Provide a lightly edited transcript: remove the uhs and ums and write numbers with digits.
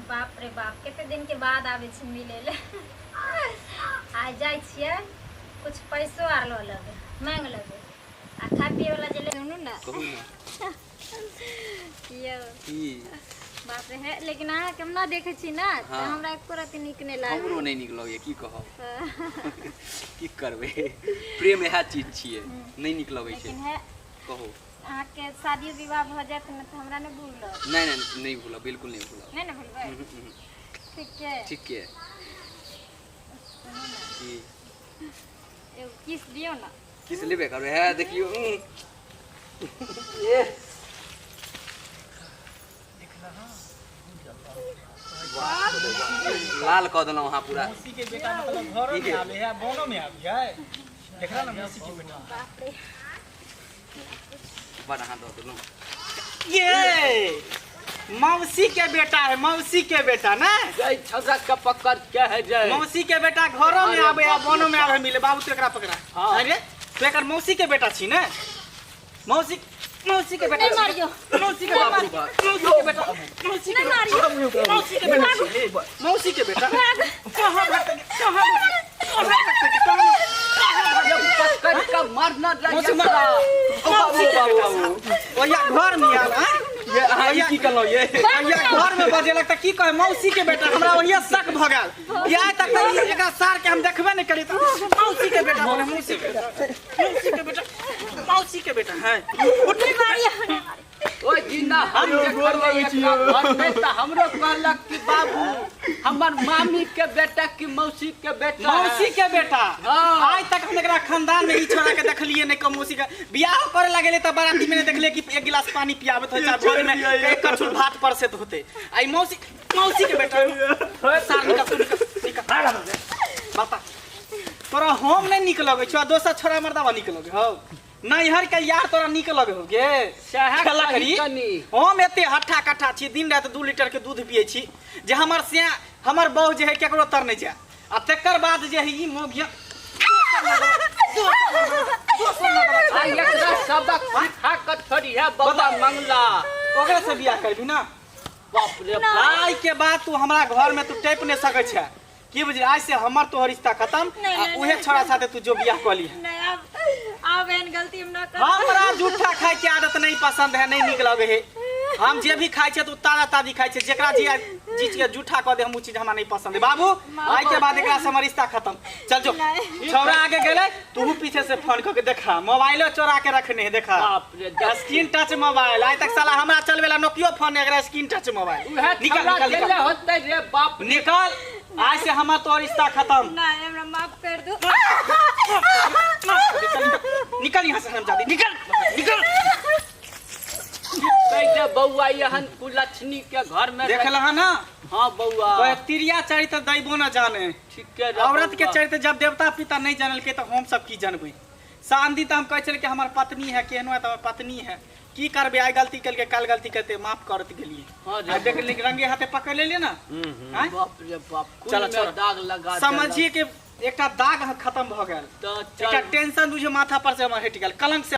बाप रे बाप, केते दिन के बाद आवे छी मिले ले। आ जाय छियै कुछ पैसो आर लो लगे मांग लगे आ खा पिए वाला जे ले सुनू ना कहू ना यो की बाप रे है, लेकिन अहाँ के हम ना देखे छी ना त हाँ। हमरा एको रति नीक नै लागे। हमरो नहीं निक लगे की कहब की करबे प्रेम यह चीज छिए नहीं निक लगे छै। लेकिन है कहू अहाँ के शादी विवाह भ जात न त हमरा नै भूललो। नहीं भूलब, बिल्कुल नहीं भूलब। नै न भूलबै। ठीक है ठीक है सुनू ना की एगो किस दियो ना। किस लेबे करबे है देखियो ये लाल कह देलौ अहाँ पूरा। मौसी के बेटा मतलब घरों में आवे है, बोनो में आवी है। देखला ना मौसी के बेटा। बाप रे बड़ अहाँ दऽ देलौ। ये मौसी के बेटा है, मौसी के बेटा ना। जय छौरा का पकड़ के है जय। मौसी के बेटा घरों में आवे है, बोनो में आवे मिले। बाबू तेकरा पकड़ा। हाँ। अरे तू एकर मौसी के बेटा छी ना। मौसी के बेटा नहीं मारियो। मौसी के बेटा मौसी के बेटा मौसी के बेटा मौसी के बेटा मौसी के बेटा कहां भागते पकड़ का मारना मौसी मारा बाबू ओया घर में आल हां ये अहाँ ये की करलो ये ओया घर में बजे लगता की कहे मौसी के बेटा हमरा ओहिया शक भ गेल या तक एकरा सार के हम देखबे नहीं करी त मौसी के बेटा बोले मौसी के बेटा मौसी के बेटा है उठी मारिया ओ जिन्ना हम गोर लगे छी घर में त हमरो कहलक कि बाबू हमर मामी के बेटा की मौसी के बेटा मौसी के बेटा हाँ। आज तक हम एकरा खानदान में ई छोरा के देखलिए नहीं क मौसी के बियाह करे लागले त बाराती में देखले कि एक गिलास पानी पियावत होय चाहे भोर में एक कछुल भात परसेत होते आई मौसी के बेटा सार निकल बता तोरा हम नहीं निक लगे छ दोसर छोरा मर्दावा निक लगे हो नैहर के यार तोरा निक लगे हो गे खेला करी हम एते हट्ठा कट्ठा छी दिन रात 2 लीटर के दूध पिए छी जे हमर बहू जे है केकरो तर नहीं जा आ तकर बाद जे है ई मोगिया आई एकरा सबक खा के छोड़ी है बाबा मंगला ओकरा से बियाह करबी ना बाप रे आई के बाद तू हमरा घर में तू टेप नहीं सकै छ की बुझी आज से हमर तो रिश्ता खत्म आ उहे छोरा साथे तू जो बियाह क ली नहीं अब एहन गलती हम ना कर। हमरा झूठा खाए के आदत नहीं पसंद है, नहीं निक लगे है। हम जे भी खाए छे तो ताजा ताजी खाए छे जेकरा जी चीज के झूठा क दे हम उ चीज हमरा नहीं पसंद है। बाबू आज के बाद एकरा से हमर रिश्ता खत्म। चल जो छोरा आगे गेले तू पीछे से फोन क के देखा मोबाइलो चोरा के रखने है देखा बाप रे स्क्रीन टच मोबाइल आज तक साला हमरा चलवेला नोकियो फोन एकरा स्क्रीन टच मोबाइल निकल होते रे बाप निकल आज से हमार तो रिश्ता खत्म। नहीं हमरा माफ कर दो। निकल यहाँ से हरामजादी निकल निकल कैसे बउआ यहन कुलछनी के घर में देखला है ना हां बउआ तो तिरिया चरित्र दैबो न जाने ठीक है औरत के चरित्र जब देवता पिता नहीं जानल के तो हम सब की जानबे शांति तो हम कह चल के हमार पत्नी है केहनो है तो हमार पत्नी है की करबे आई गलती कल के काल गलती करते माफ करत गेलिए हां आज देख ले रंगे हाथे पकड़ ले ना बाप रे बाप चलो चलो दाग लगा समझिए कि एकटा दाग खत्म भ गेल तो एकटा टेंशन बुझियो माथा पर से हमर हट गेल कलंक से